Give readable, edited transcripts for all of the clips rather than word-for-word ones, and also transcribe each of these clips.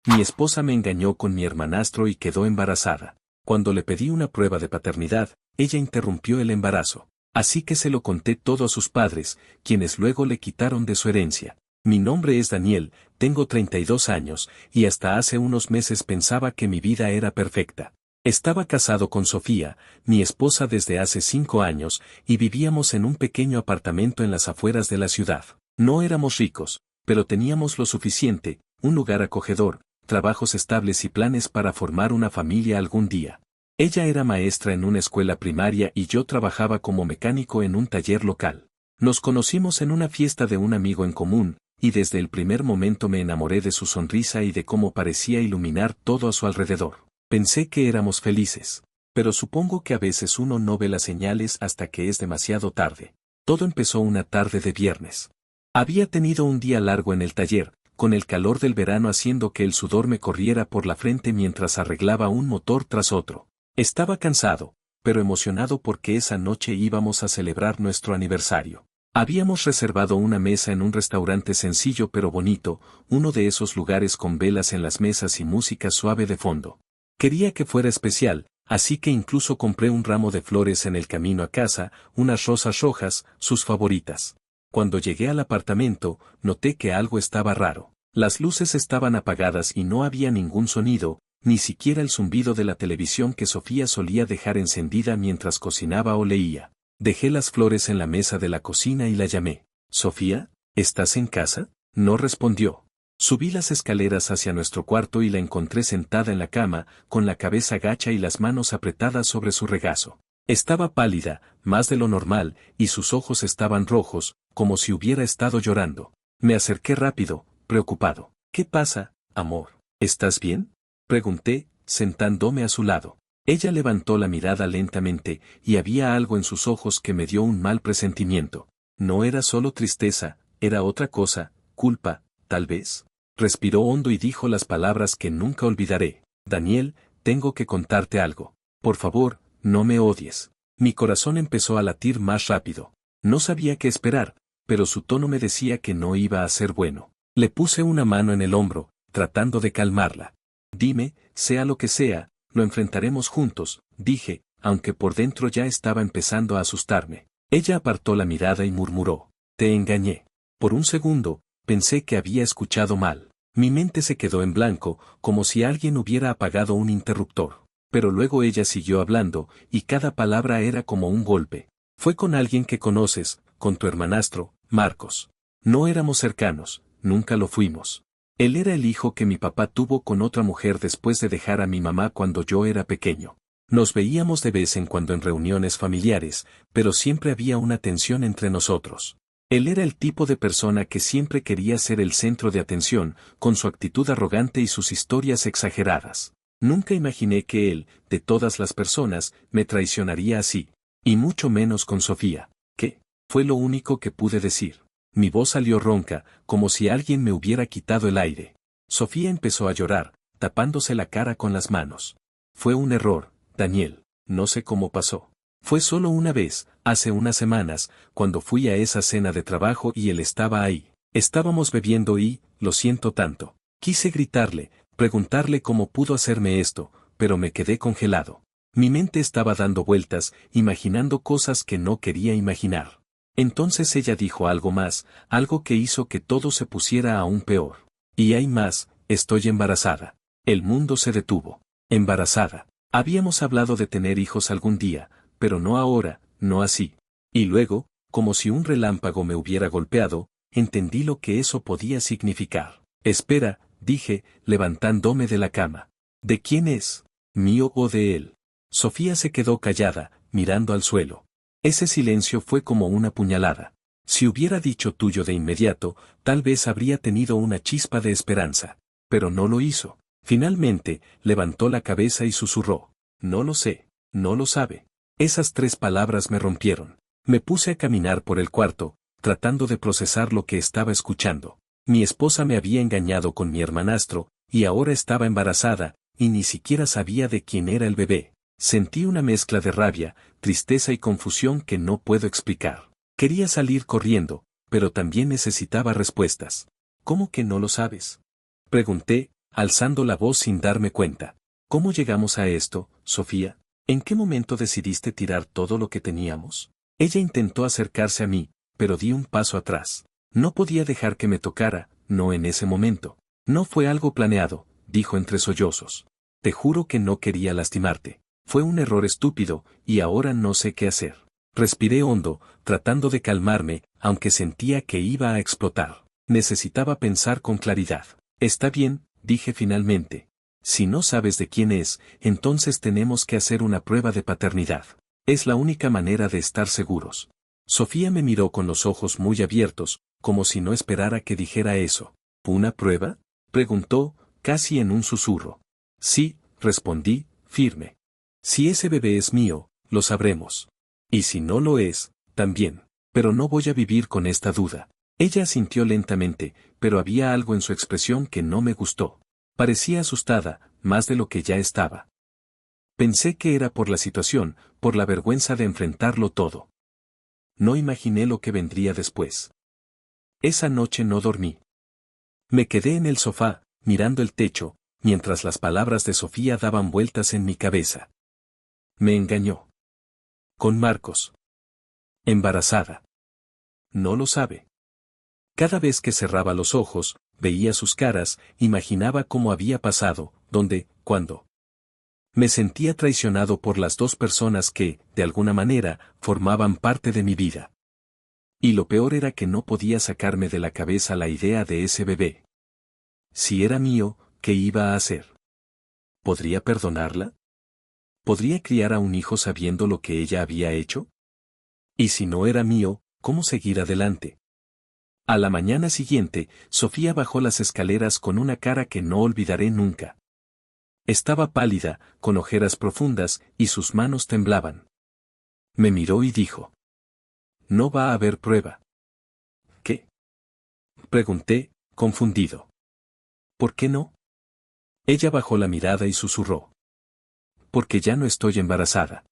Mi esposa me engañó con mi hermanastro y quedó embarazada. Cuando le pedí una prueba de paternidad, ella interrumpió el embarazo. Así que se lo conté todo a sus padres, quienes luego le quitaron de su herencia. Mi nombre es Daniel, tengo 32 años, y hasta hace unos meses pensaba que mi vida era perfecta. Estaba casado con Sofía, mi esposa desde hace 5 años, y vivíamos en un pequeño apartamento en las afueras de la ciudad. No éramos ricos, pero teníamos lo suficiente, un lugar acogedor, trabajos estables y planes para formar una familia algún día. Ella era maestra en una escuela primaria y yo trabajaba como mecánico en un taller local. Nos conocimos en una fiesta de un amigo en común, y desde el primer momento me enamoré de su sonrisa y de cómo parecía iluminar todo a su alrededor. Pensé que éramos felices. Pero supongo que a veces uno no ve las señales hasta que es demasiado tarde. Todo empezó una tarde de viernes. Había tenido un día largo en el taller, con el calor del verano haciendo que el sudor me corriera por la frente mientras arreglaba un motor tras otro. Estaba cansado, pero emocionado porque esa noche íbamos a celebrar nuestro aniversario. Habíamos reservado una mesa en un restaurante sencillo pero bonito, uno de esos lugares con velas en las mesas y música suave de fondo. Quería que fuera especial, así que incluso compré un ramo de flores en el camino a casa, unas rosas rojas, sus favoritas. Cuando llegué al apartamento, noté que algo estaba raro. Las luces estaban apagadas y no había ningún sonido, ni siquiera el zumbido de la televisión que Sofía solía dejar encendida mientras cocinaba o leía. Dejé las flores en la mesa de la cocina y la llamé. «Sofía, ¿estás en casa?». No respondió. Subí las escaleras hacia nuestro cuarto y la encontré sentada en la cama, con la cabeza gacha y las manos apretadas sobre su regazo. Estaba pálida, más de lo normal, y sus ojos estaban rojos, como si hubiera estado llorando. Me acerqué rápido, preocupado. «¿Qué pasa, amor? ¿Estás bien?», pregunté, sentándome a su lado. Ella levantó la mirada lentamente, y había algo en sus ojos que me dio un mal presentimiento. No era solo tristeza, era otra cosa, culpa, tal vez. Respiró hondo y dijo las palabras que nunca olvidaré. «Daniel, tengo que contarte algo. Por favor, no me odies». Mi corazón empezó a latir más rápido. No sabía qué esperar, pero su tono me decía que no iba a ser bueno. Le puse una mano en el hombro, tratando de calmarla. «Dime, sea lo que sea, lo enfrentaremos juntos», dije, aunque por dentro ya estaba empezando a asustarme. Ella apartó la mirada y murmuró: «Te engañé». Por un segundo, pensé que había escuchado mal. Mi mente se quedó en blanco, como si alguien hubiera apagado un interruptor. Pero luego ella siguió hablando, y cada palabra era como un golpe. «Fue con alguien que conoces, con tu hermanastro, Marcos. No éramos cercanos, nunca lo fuimos. Él era el hijo que mi papá tuvo con otra mujer después de dejar a mi mamá cuando yo era pequeño. Nos veíamos de vez en cuando en reuniones familiares, pero siempre había una tensión entre nosotros. Él era el tipo de persona que siempre quería ser el centro de atención, con su actitud arrogante y sus historias exageradas. Nunca imaginé que él, de todas las personas, me traicionaría así. Y mucho menos con Sofía. ¿Qué?», fue lo único que pude decir. Mi voz salió ronca, como si alguien me hubiera quitado el aire. Sofía empezó a llorar, tapándose la cara con las manos. «Fue un error, Daniel, no sé cómo pasó. Fue solo una vez, hace unas semanas, cuando fui a esa cena de trabajo y él estaba ahí. Estábamos bebiendo y, lo siento tanto». Quise gritarle, preguntarle cómo pudo hacerme esto, pero me quedé congelado. Mi mente estaba dando vueltas, imaginando cosas que no quería imaginar. Entonces ella dijo algo más, algo que hizo que todo se pusiera aún peor. «Y hay más, estoy embarazada». El mundo se detuvo. Embarazada. Habíamos hablado de tener hijos algún día, pero no ahora, no así. Y luego, como si un relámpago me hubiera golpeado, entendí lo que eso podía significar. «Espera», dije, levantándome de la cama. «¿De quién es? ¿Mío o de él?». Sofía se quedó callada, mirando al suelo. Ese silencio fue como una puñalada. Si hubiera dicho tuyo de inmediato, tal vez habría tenido una chispa de esperanza. Pero no lo hizo. Finalmente, levantó la cabeza y susurró: «No lo sé, no lo sabe». Esas 3 palabras me rompieron. Me puse a caminar por el cuarto, tratando de procesar lo que estaba escuchando. Mi esposa me había engañado con mi hermanastro, y ahora estaba embarazada, y ni siquiera sabía de quién era el bebé. Sentí una mezcla de rabia, tristeza y confusión que no puedo explicar. Quería salir corriendo, pero también necesitaba respuestas. «¿Cómo que no lo sabes?», pregunté, alzando la voz sin darme cuenta. ¿Cómo llegamos a esto, Sofía? ¿En qué momento decidiste tirar todo lo que teníamos? Ella intentó acercarse a mí, pero di un paso atrás. No podía dejar que me tocara, no en ese momento. No fue algo planeado, dijo entre sollozos. Te juro que no quería lastimarte. Fue un error estúpido, y ahora no sé qué hacer. Respiré hondo, tratando de calmarme, aunque sentía que iba a explotar. Necesitaba pensar con claridad. Está bien, dije finalmente. Si no sabes de quién es, entonces tenemos que hacer una prueba de paternidad. Es la única manera de estar seguros. Sofía me miró con los ojos muy abiertos, como si no esperara que dijera eso. ¿Una prueba?, preguntó, casi en un susurro. Sí, respondí, firme. Si ese bebé es mío, lo sabremos. Y si no lo es, también. Pero no voy a vivir con esta duda. Ella asintió lentamente, pero había algo en su expresión que no me gustó. Parecía asustada, más de lo que ya estaba. Pensé que era por la situación, por la vergüenza de enfrentarlo todo. No imaginé lo que vendría después. Esa noche no dormí. Me quedé en el sofá, mirando el techo, mientras las palabras de Sofía daban vueltas en mi cabeza. Me engañó. Con Marcos. Embarazada. No lo sabe. Cada vez que cerraba los ojos, veía sus caras, imaginaba cómo había pasado, dónde, cuándo. Me sentía traicionado por las dos personas que, de alguna manera, formaban parte de mi vida. Y lo peor era que no podía sacarme de la cabeza la idea de ese bebé. Si era mío, ¿qué iba a hacer? ¿Podría perdonarla? ¿Podría criar a un hijo sabiendo lo que ella había hecho? Y si no era mío, ¿cómo seguir adelante? A la mañana siguiente, Sofía bajó las escaleras con una cara que no olvidaré nunca. Estaba pálida, con ojeras profundas, y sus manos temblaban. Me miró y dijo: «No va a haber prueba». «¿Qué?», pregunté, confundido. «¿Por qué no?». Ella bajó la mirada y susurró: «Porque ya no estoy embarazada».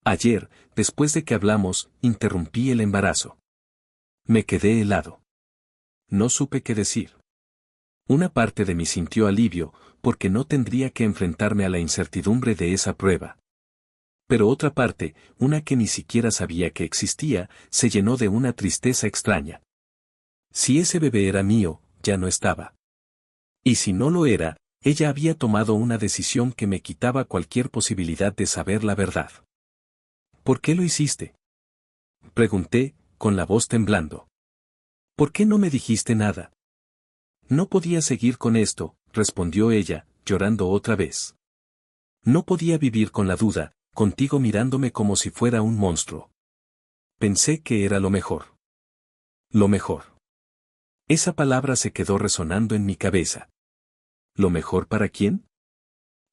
Ayer, después de que hablamos, interrumpí el embarazo. Me quedé helado. No supe qué decir. Una parte de mí sintió alivio, porque no tendría que enfrentarme a la incertidumbre de esa prueba. Pero otra parte, una que ni siquiera sabía que existía, se llenó de una tristeza extraña. Si ese bebé era mío, ya no estaba. Y si no lo era, ella había tomado una decisión que me quitaba cualquier posibilidad de saber la verdad. ¿Por qué lo hiciste?, pregunté, con la voz temblando. ¿Por qué no me dijiste nada? No podía seguir con esto, respondió ella, llorando otra vez. No podía vivir con la duda, contigo mirándome como si fuera un monstruo. Pensé que era lo mejor. Lo mejor. Esa palabra se quedó resonando en mi cabeza. ¿Lo mejor para quién?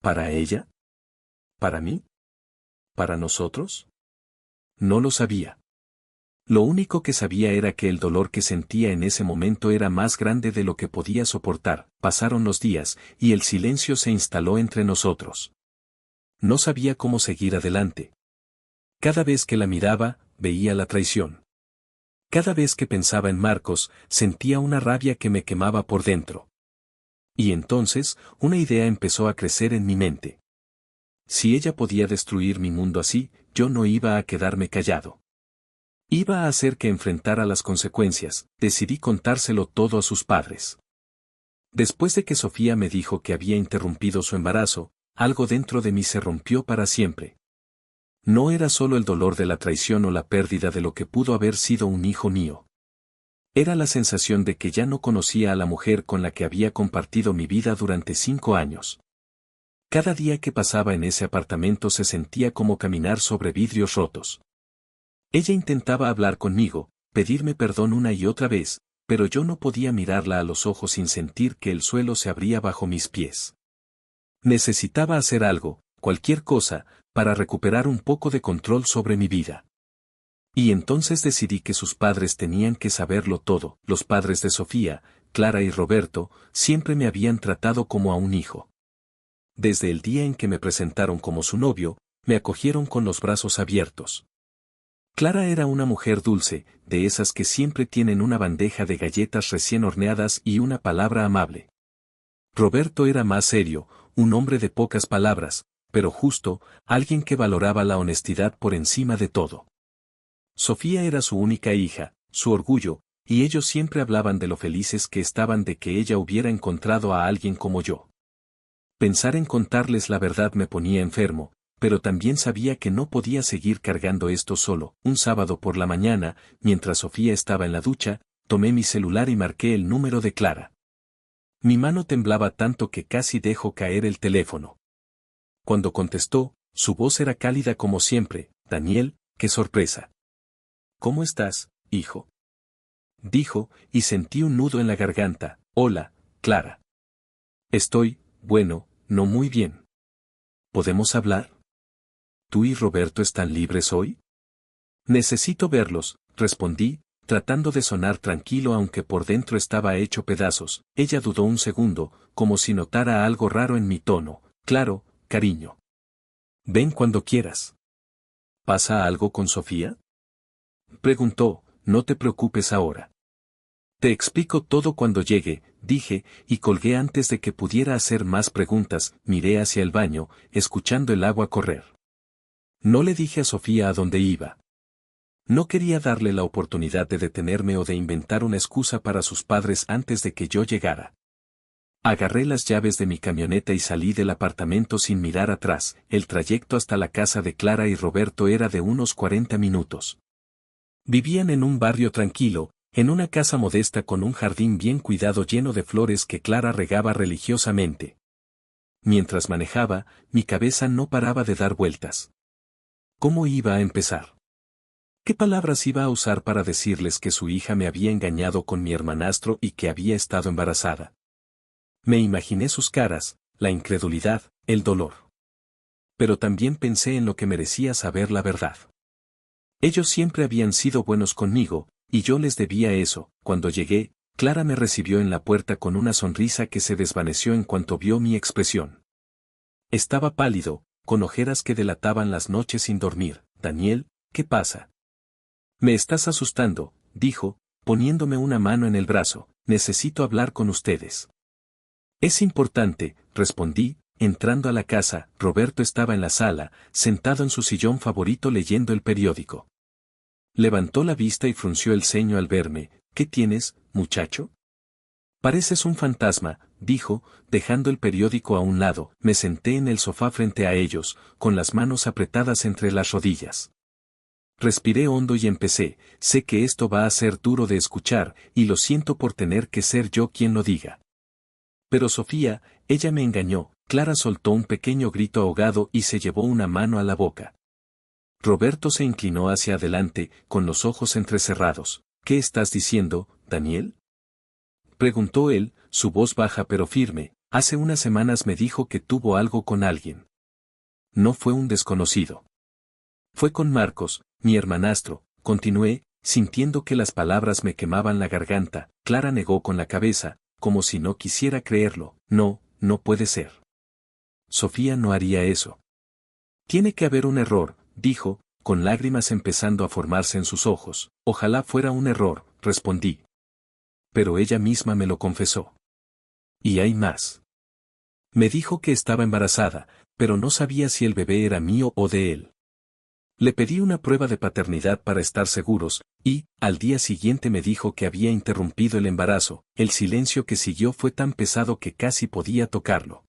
¿Para ella? ¿Para mí? ¿Para nosotros? No lo sabía. Lo único que sabía era que el dolor que sentía en ese momento era más grande de lo que podía soportar. Pasaron los días, y el silencio se instaló entre nosotros. No sabía cómo seguir adelante. Cada vez que la miraba, veía la traición. Cada vez que pensaba en Marcos, sentía una rabia que me quemaba por dentro. Y entonces, una idea empezó a crecer en mi mente. Si ella podía destruir mi mundo así, yo no iba a quedarme callado. Iba a hacer que enfrentara las consecuencias. Decidí contárselo todo a sus padres. Después de que Sofía me dijo que había interrumpido su embarazo, algo dentro de mí se rompió para siempre. No era solo el dolor de la traición o la pérdida de lo que pudo haber sido un hijo mío. Era la sensación de que ya no conocía a la mujer con la que había compartido mi vida durante 5 años. Cada día que pasaba en ese apartamento se sentía como caminar sobre vidrios rotos. Ella intentaba hablar conmigo, pedirme perdón una y otra vez, pero yo no podía mirarla a los ojos sin sentir que el suelo se abría bajo mis pies. Necesitaba hacer algo, cualquier cosa, para recuperar un poco de control sobre mi vida. Y entonces decidí que sus padres tenían que saberlo todo. Los padres de Sofía, Clara y Roberto, siempre me habían tratado como a un hijo. Desde el día en que me presentaron como su novio, me acogieron con los brazos abiertos. Clara era una mujer dulce, de esas que siempre tienen una bandeja de galletas recién horneadas y una palabra amable. Roberto era más serio, un hombre de pocas palabras, pero justo, alguien que valoraba la honestidad por encima de todo. Sofía era su única hija, su orgullo, y ellos siempre hablaban de lo felices que estaban de que ella hubiera encontrado a alguien como yo. Pensar en contarles la verdad me ponía enfermo, pero también sabía que no podía seguir cargando esto solo. Un sábado por la mañana, mientras Sofía estaba en la ducha, tomé mi celular y marqué el número de Clara. Mi mano temblaba tanto que casi dejó caer el teléfono. Cuando contestó, su voz era cálida como siempre. Daniel, qué sorpresa. ¿Cómo estás, hijo? Dijo, y sentí un nudo en la garganta. Hola, Clara. Estoy, bueno, no muy bien. ¿Podemos hablar? ¿Tú y Roberto están libres hoy? Necesito verlos, respondí, tratando de sonar tranquilo aunque por dentro estaba hecho pedazos. Ella dudó un segundo, como si notara algo raro en mi tono. Claro, cariño. Ven cuando quieras. ¿Pasa algo con Sofía? Preguntó, no te preocupes ahora. Te explico todo cuando llegue, dije, y colgué antes de que pudiera hacer más preguntas. Miré hacia el baño, escuchando el agua correr. No le dije a Sofía a dónde iba. No quería darle la oportunidad de detenerme o de inventar una excusa para sus padres antes de que yo llegara. Agarré las llaves de mi camioneta y salí del apartamento sin mirar atrás. El trayecto hasta la casa de Clara y Roberto era de unos 40 minutos. Vivían en un barrio tranquilo, en una casa modesta con un jardín bien cuidado lleno de flores que Clara regaba religiosamente. Mientras manejaba, mi cabeza no paraba de dar vueltas. ¿Cómo iba a empezar? ¿Qué palabras iba a usar para decirles que su hija me había engañado con mi hermanastro y que había estado embarazada? Me imaginé sus caras, la incredulidad, el dolor. Pero también pensé en lo que merecía saber la verdad. Ellos siempre habían sido buenos conmigo, y yo les debía eso. Cuando llegué, Clara me recibió en la puerta con una sonrisa que se desvaneció en cuanto vio mi expresión. Estaba pálido, con ojeras que delataban las noches sin dormir. Daniel, ¿qué pasa? Me estás asustando, dijo, poniéndome una mano en el brazo. Necesito hablar con ustedes. Es importante, respondí, entrando a la casa. Roberto estaba en la sala, sentado en su sillón favorito leyendo el periódico. Levantó la vista y frunció el ceño al verme. ¿Qué tienes, muchacho? Pareces un fantasma, dijo, dejando el periódico a un lado. Me senté en el sofá frente a ellos, con las manos apretadas entre las rodillas. Respiré hondo y empecé. Sé que esto va a ser duro de escuchar, y lo siento por tener que ser yo quien lo diga. Pero Sofía, ella me engañó. Clara soltó un pequeño grito ahogado y se llevó una mano a la boca. Roberto se inclinó hacia adelante, con los ojos entrecerrados. ¿Qué estás diciendo, Daniel? Preguntó él, su voz baja pero firme. Hace unas semanas me dijo que tuvo algo con alguien. No fue un desconocido. Fue con Marcos, mi hermanastro, continué, sintiendo que las palabras me quemaban la garganta. Clara negó con la cabeza, como si no quisiera creerlo. No, no puede ser. Sofía no haría eso. Tiene que haber un error, dijo, con lágrimas empezando a formarse en sus ojos. Ojalá fuera un error, respondí. Pero ella misma me lo confesó. Y hay más. Me dijo que estaba embarazada, pero no sabía si el bebé era mío o de él. Le pedí una prueba de paternidad para estar seguros, y, al día siguiente me dijo que había interrumpido el embarazo. El silencio que siguió fue tan pesado que casi podía tocarlo.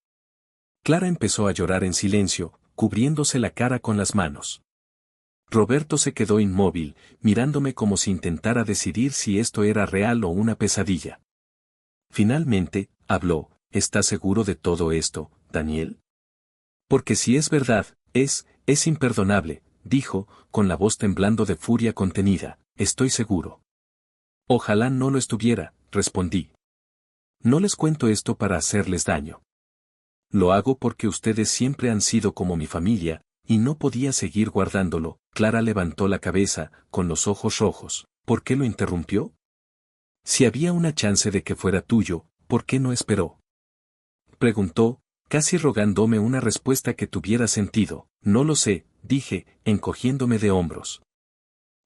Clara empezó a llorar en silencio, cubriéndose la cara con las manos. Roberto se quedó inmóvil, mirándome como si intentara decidir si esto era real o una pesadilla. Finalmente, habló. ¿Estás seguro de todo esto, Daniel? Porque si es verdad, es imperdonable, dijo, con la voz temblando de furia contenida. Estoy seguro. Ojalá no lo estuviera, respondí. No les cuento esto para hacerles daño. Lo hago porque ustedes siempre han sido como mi familia, y no podía seguir guardándolo. Clara levantó la cabeza, con los ojos rojos. ¿Por qué lo interrumpió? Si había una chance de que fuera tuyo, ¿por qué no esperó? Preguntó, casi rogándome una respuesta que tuviera sentido. No lo sé, dije, encogiéndome de hombros.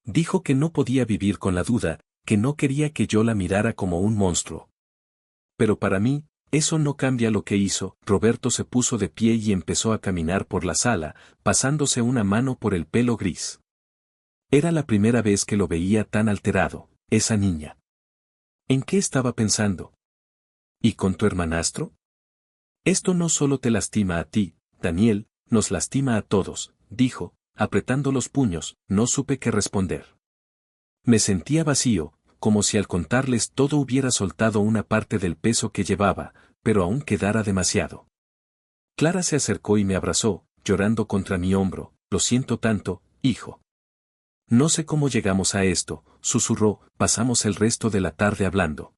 Dijo que no podía vivir con la duda, que no quería que yo la mirara como un monstruo. Pero para mí, Eso no cambia lo que hizo. Roberto se puso de pie y empezó a caminar por la sala, pasándose una mano por el pelo gris. Era la primera vez que lo veía tan alterado, esa niña. ¿En qué estaba pensando? ¿Y con tu hermanastro? Esto no solo te lastima a ti, Daniel, nos lastima a todos, dijo, apretando los puños. No supe qué responder. Me sentía vacío, como si al contarles todo hubiera soltado una parte del peso que llevaba, pero aún quedara demasiado. Clara se acercó y me abrazó, llorando contra mi hombro. Lo siento tanto, hijo. No sé cómo llegamos a esto, susurró. Pasamos el resto de la tarde hablando.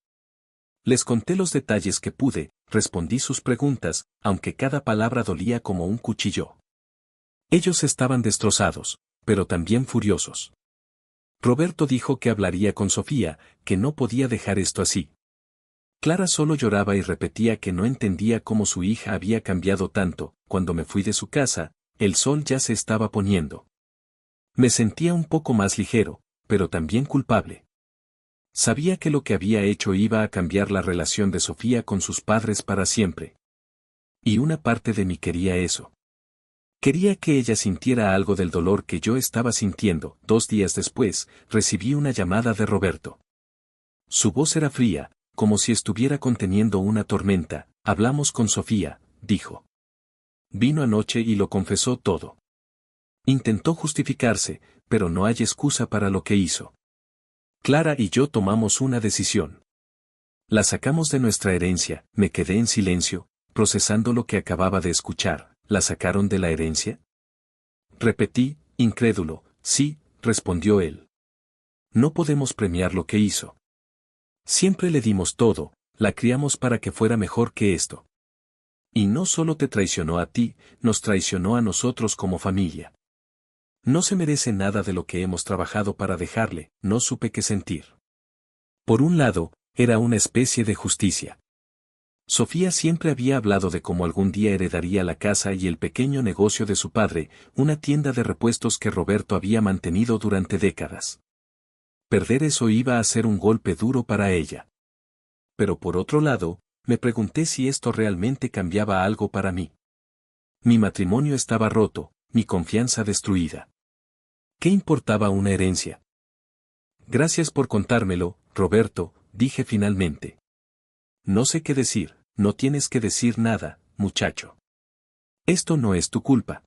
Les conté los detalles que pude, respondí sus preguntas, aunque cada palabra dolía como un cuchillo. Ellos estaban destrozados, pero también furiosos. Roberto dijo que hablaría con Sofía, que no podía dejar esto así. Clara solo lloraba y repetía que no entendía cómo su hija había cambiado tanto. Cuando me fui de su casa, el sol ya se estaba poniendo. Me sentía un poco más ligero, pero también culpable. Sabía que lo que había hecho iba a cambiar la relación de Sofía con sus padres para siempre. Y una parte de mí quería eso. Quería que ella sintiera algo del dolor que yo estaba sintiendo. 2 días después, recibí una llamada de Roberto. Su voz era fría, como si estuviera conteniendo una tormenta. Hablamos con Sofía, dijo. Vino anoche y lo confesó todo. Intentó justificarse, pero no hay excusa para lo que hizo. Clara y yo tomamos una decisión. La sacamos de nuestra herencia. Me quedé en silencio, procesando lo que acababa de escuchar. ¿La sacaron de la herencia? Repetí, incrédulo. Sí, respondió él. No podemos premiar lo que hizo. Siempre le dimos todo, la criamos para que fuera mejor que esto. Y no solo te traicionó a ti, nos traicionó a nosotros como familia. No se merece nada de lo que hemos trabajado para dejarle. No supe qué sentir. Por un lado, era una especie de justicia. Sofía siempre había hablado de cómo algún día heredaría la casa y el pequeño negocio de su padre, una tienda de repuestos que Roberto había mantenido durante décadas. Perder eso iba a ser un golpe duro para ella. Pero por otro lado, me pregunté si esto realmente cambiaba algo para mí. Mi matrimonio estaba roto, mi confianza destruida. ¿Qué importaba una herencia? Gracias por contármelo, Roberto, dije finalmente. No sé qué decir. No tienes que decir nada, muchacho. Esto no es tu culpa.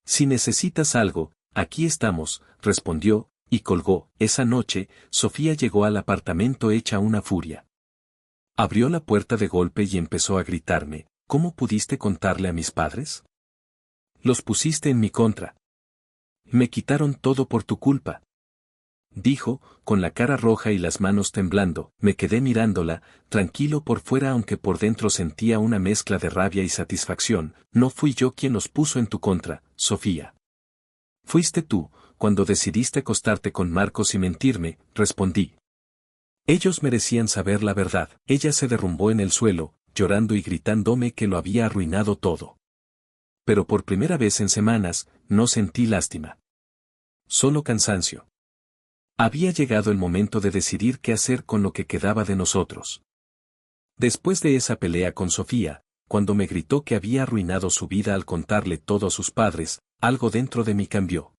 Si necesitas algo, aquí estamos, respondió, y colgó. Esa noche, Sofía llegó al apartamento hecha una furia. Abrió la puerta de golpe y empezó a gritarme, ¿cómo pudiste contarle a mis padres? Los pusiste en mi contra. Me quitaron todo por tu culpa. Dijo, con la cara roja y las manos temblando. Me quedé mirándola, tranquilo por fuera aunque por dentro sentía una mezcla de rabia y satisfacción. No fui yo quien los puso en tu contra, Sofía. Fuiste tú, cuando decidiste acostarte con Marcos y mentirme, respondí. Ellos merecían saber la verdad. Ella se derrumbó en el suelo, llorando y gritándome que lo había arruinado todo. Pero por primera vez en semanas, no sentí lástima. Solo cansancio. Había llegado el momento de decidir qué hacer con lo que quedaba de nosotros. Después de esa pelea con Sofía, cuando me gritó que había arruinado su vida al contarle todo a sus padres, algo dentro de mí cambió.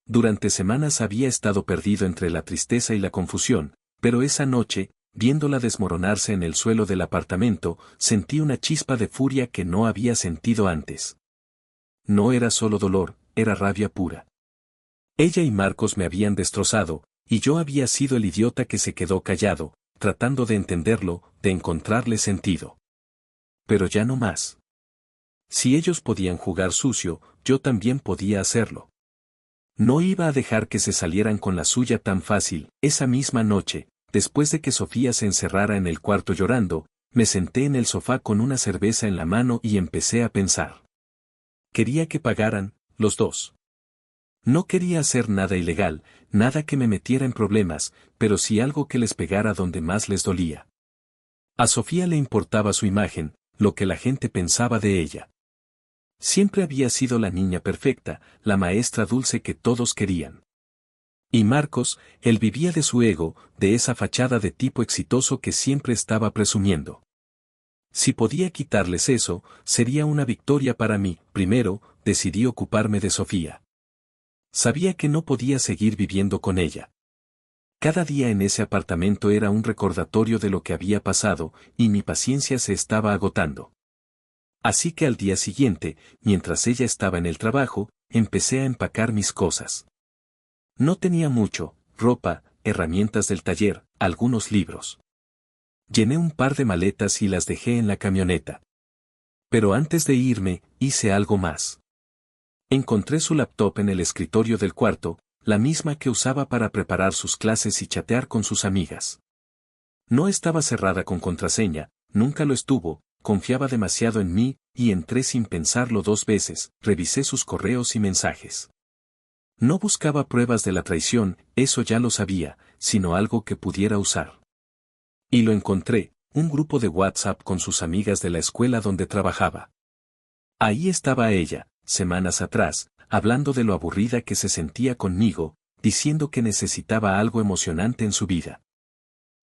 Durante semanas había estado perdido entre la tristeza y la confusión, pero esa noche, viéndola desmoronarse en el suelo del apartamento, sentí una chispa de furia que no había sentido antes. No era solo dolor, era rabia pura. Ella y Marcos me habían destrozado, y yo había sido el idiota que se quedó callado, tratando de entenderlo, de encontrarle sentido. Pero ya no más. Si ellos podían jugar sucio, yo también podía hacerlo. No iba a dejar que se salieran con la suya tan fácil. Esa misma noche, después de que Sofía se encerrara en el cuarto llorando, me senté en el sofá con una cerveza en la mano y empecé a pensar. Quería que pagaran, los dos. No quería hacer nada ilegal, nada que me metiera en problemas, pero sí algo que les pegara donde más les dolía. A Sofía le importaba su imagen, lo que la gente pensaba de ella. Siempre había sido la niña perfecta, la maestra dulce que todos querían. Y Marcos, él vivía de su ego, de esa fachada de tipo exitoso que siempre estaba presumiendo. Si podía quitarles eso, sería una victoria para mí. Primero, decidí ocuparme de Sofía. Sabía que no podía seguir viviendo con ella. Cada día en ese apartamento era un recordatorio de lo que había pasado, y mi paciencia se estaba agotando. Así que al día siguiente, mientras ella estaba en el trabajo, empecé a empacar mis cosas. No tenía mucho: ropa, herramientas del taller, algunos libros. Llené un par de maletas y las dejé en la camioneta. Pero antes de irme, hice algo más. Encontré su laptop en el escritorio del cuarto, la misma que usaba para preparar sus clases y chatear con sus amigas. No estaba cerrada con contraseña, nunca lo estuvo, confiaba demasiado en mí, y entré sin pensarlo 2 veces, revisé sus correos y mensajes. No buscaba pruebas de la traición, eso ya lo sabía, sino algo que pudiera usar. Y lo encontré: un grupo de WhatsApp con sus amigas de la escuela donde trabajaba. Ahí estaba ella, semanas atrás, hablando de lo aburrida que se sentía conmigo, diciendo que necesitaba algo emocionante en su vida.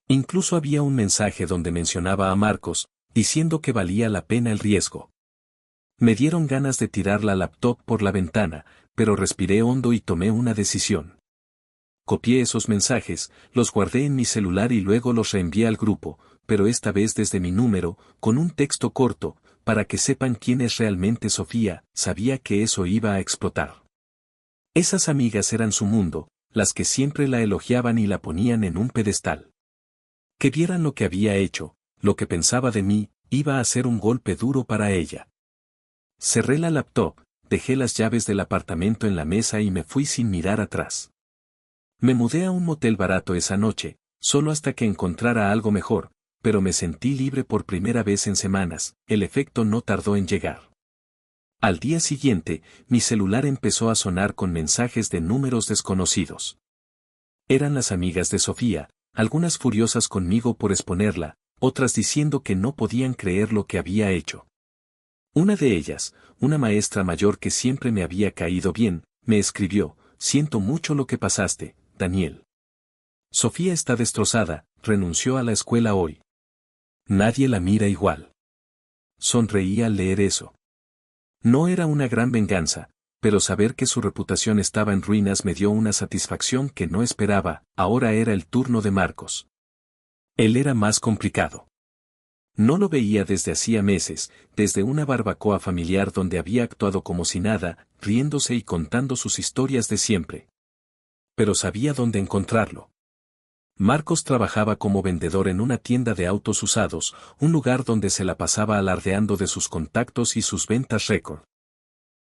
Incluso había un mensaje donde mencionaba a Marcos, diciendo que valía la pena el riesgo. Me dieron ganas de tirar la laptop por la ventana, pero respiré hondo y tomé una decisión. Copié esos mensajes, los guardé en mi celular y luego los reenvié al grupo, pero esta vez desde mi número, con un texto corto, para que sepan quién es realmente Sofía. Sabía que eso iba a explotar. Esas amigas eran su mundo, las que siempre la elogiaban y la ponían en un pedestal. Que vieran lo que había hecho, lo que pensaba de mí, iba a ser un golpe duro para ella. Cerré la laptop, dejé las llaves del apartamento en la mesa y me fui sin mirar atrás. Me mudé a un motel barato esa noche, solo hasta que encontrara algo mejor, pero me sentí libre por primera vez en semanas. El efecto no tardó en llegar. Al día siguiente, mi celular empezó a sonar con mensajes de números desconocidos. Eran las amigas de Sofía, algunas furiosas conmigo por exponerla, otras diciendo que no podían creer lo que había hecho. Una de ellas, una maestra mayor que siempre me había caído bien, me escribió: siento mucho lo que pasaste, Daniel. Sofía está destrozada, renunció a la escuela hoy. Nadie la mira igual. Sonreí al leer eso. No era una gran venganza, pero saber que su reputación estaba en ruinas me dio una satisfacción que no esperaba. Ahora era el turno de Marcos. Él era más complicado. No lo veía desde hacía meses, desde una barbacoa familiar donde había actuado como si nada, riéndose y contando sus historias de siempre. Pero sabía dónde encontrarlo. Marcos trabajaba como vendedor en una tienda de autos usados, un lugar donde se la pasaba alardeando de sus contactos y sus ventas récord.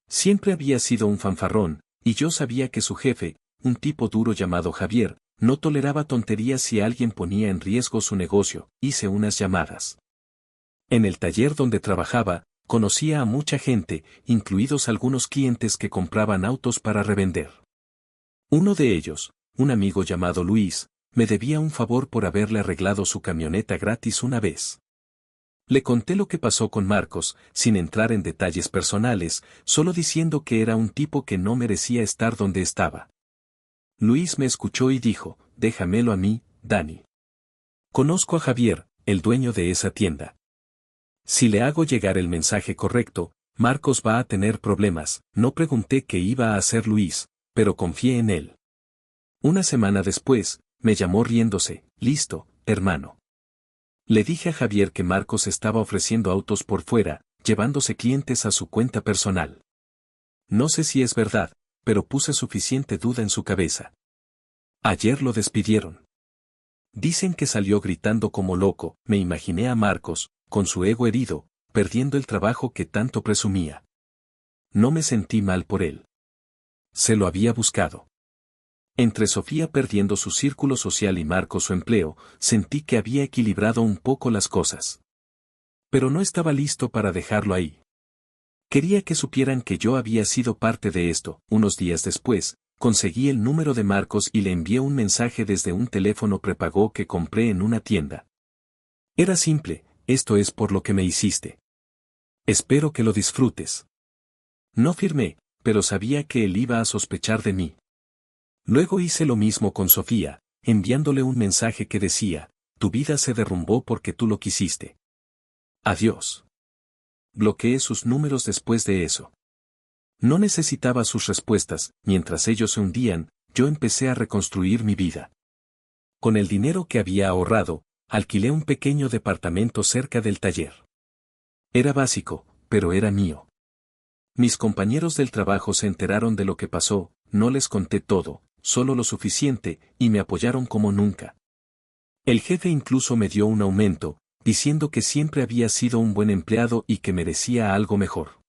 Siempre había sido un fanfarrón, y yo sabía que su jefe, un tipo duro llamado Javier, no toleraba tonterías si alguien ponía en riesgo su negocio. Hice unas llamadas. En el taller donde trabajaba, conocía a mucha gente, incluidos algunos clientes que compraban autos para revender. Uno de ellos, un amigo llamado Luis, me debía un favor por haberle arreglado su camioneta gratis una vez. Le conté lo que pasó con Marcos, sin entrar en detalles personales, solo diciendo que era un tipo que no merecía estar donde estaba. Luis me escuchó y dijo: déjamelo a mí, Dani. Conozco a Javier, el dueño de esa tienda. Si le hago llegar el mensaje correcto, Marcos va a tener problemas. No pregunté qué iba a hacer Luis, pero confié en él. Una semana después, me llamó riéndose: listo, hermano. Le dije a Javier que Marcos estaba ofreciendo autos por fuera, llevándose clientes a su cuenta personal. No sé si es verdad, pero puse suficiente duda en su cabeza. Ayer lo despidieron. Dicen que salió gritando como loco. Me imaginé a Marcos, con su ego herido, perdiendo el trabajo que tanto presumía. No me sentí mal por él. Se lo había buscado. Entre Sofía perdiendo su círculo social y Marcos su empleo, sentí que había equilibrado un poco las cosas. Pero no estaba listo para dejarlo ahí. Quería que supieran que yo había sido parte de esto. Unos días después, conseguí el número de Marcos y le envié un mensaje desde un teléfono prepago que compré en una tienda. Era simple: esto es por lo que me hiciste. Espero que lo disfrutes. No firmé, pero sabía que él iba a sospechar de mí. Luego hice lo mismo con Sofía, enviándole un mensaje que decía: tu vida se derrumbó porque tú lo quisiste. Adiós. Bloqueé sus números después de eso. No necesitaba sus respuestas, mientras ellos se hundían, yo empecé a reconstruir mi vida. Con el dinero que había ahorrado, alquilé un pequeño departamento cerca del taller. Era básico, pero era mío. Mis compañeros del trabajo se enteraron de lo que pasó, no les conté todo, solo lo suficiente, y me apoyaron como nunca. El jefe incluso me dio un aumento, diciendo que siempre había sido un buen empleado y que merecía algo mejor.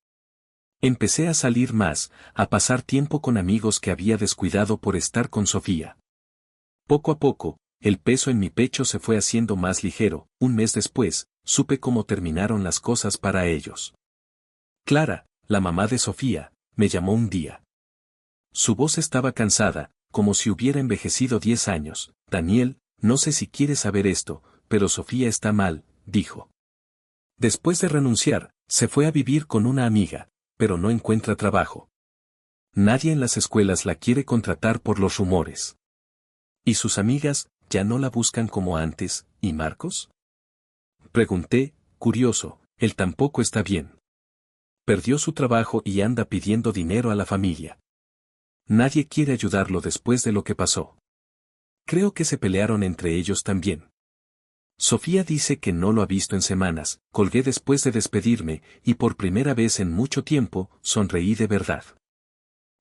Empecé a salir más, a pasar tiempo con amigos que había descuidado por estar con Sofía. Poco a poco, el peso en mi pecho se fue haciendo más ligero. Un mes después, supe cómo terminaron las cosas para ellos. Clara, la mamá de Sofía, me llamó un día. Su voz estaba cansada, como si hubiera envejecido 10 años. Daniel, no sé si quieres saber esto, pero Sofía está mal, dijo. Después de renunciar, se fue a vivir con una amiga, pero no encuentra trabajo. Nadie en las escuelas la quiere contratar por los rumores. ¿Y sus amigas ya no la buscan como antes, y Marcos? Pregunté, curioso, él tampoco está bien. Perdió su trabajo y anda pidiendo dinero a la familia. Nadie quiere ayudarlo después de lo que pasó. Creo que se pelearon entre ellos también. Sofía dice que no lo ha visto en semanas. Colgué después de despedirme, y por primera vez en mucho tiempo, sonreí de verdad.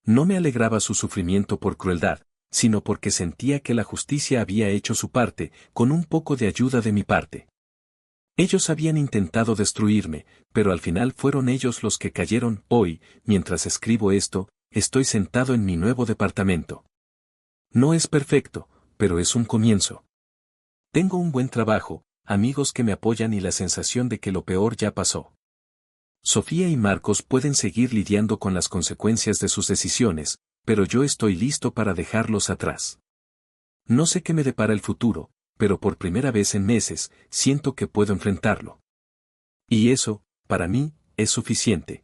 No me alegraba su sufrimiento por crueldad, sino porque sentía que la justicia había hecho su parte, con un poco de ayuda de mi parte. Ellos habían intentado destruirme, pero al final fueron ellos los que cayeron. Hoy, mientras escribo esto, estoy sentado en mi nuevo departamento. No es perfecto, pero es un comienzo. Tengo un buen trabajo, amigos que me apoyan y la sensación de que lo peor ya pasó. Sofía y Marcos pueden seguir lidiando con las consecuencias de sus decisiones, pero yo estoy listo para dejarlos atrás. No sé qué me depara el futuro, pero por primera vez en meses, siento que puedo enfrentarlo. Y eso, para mí, es suficiente.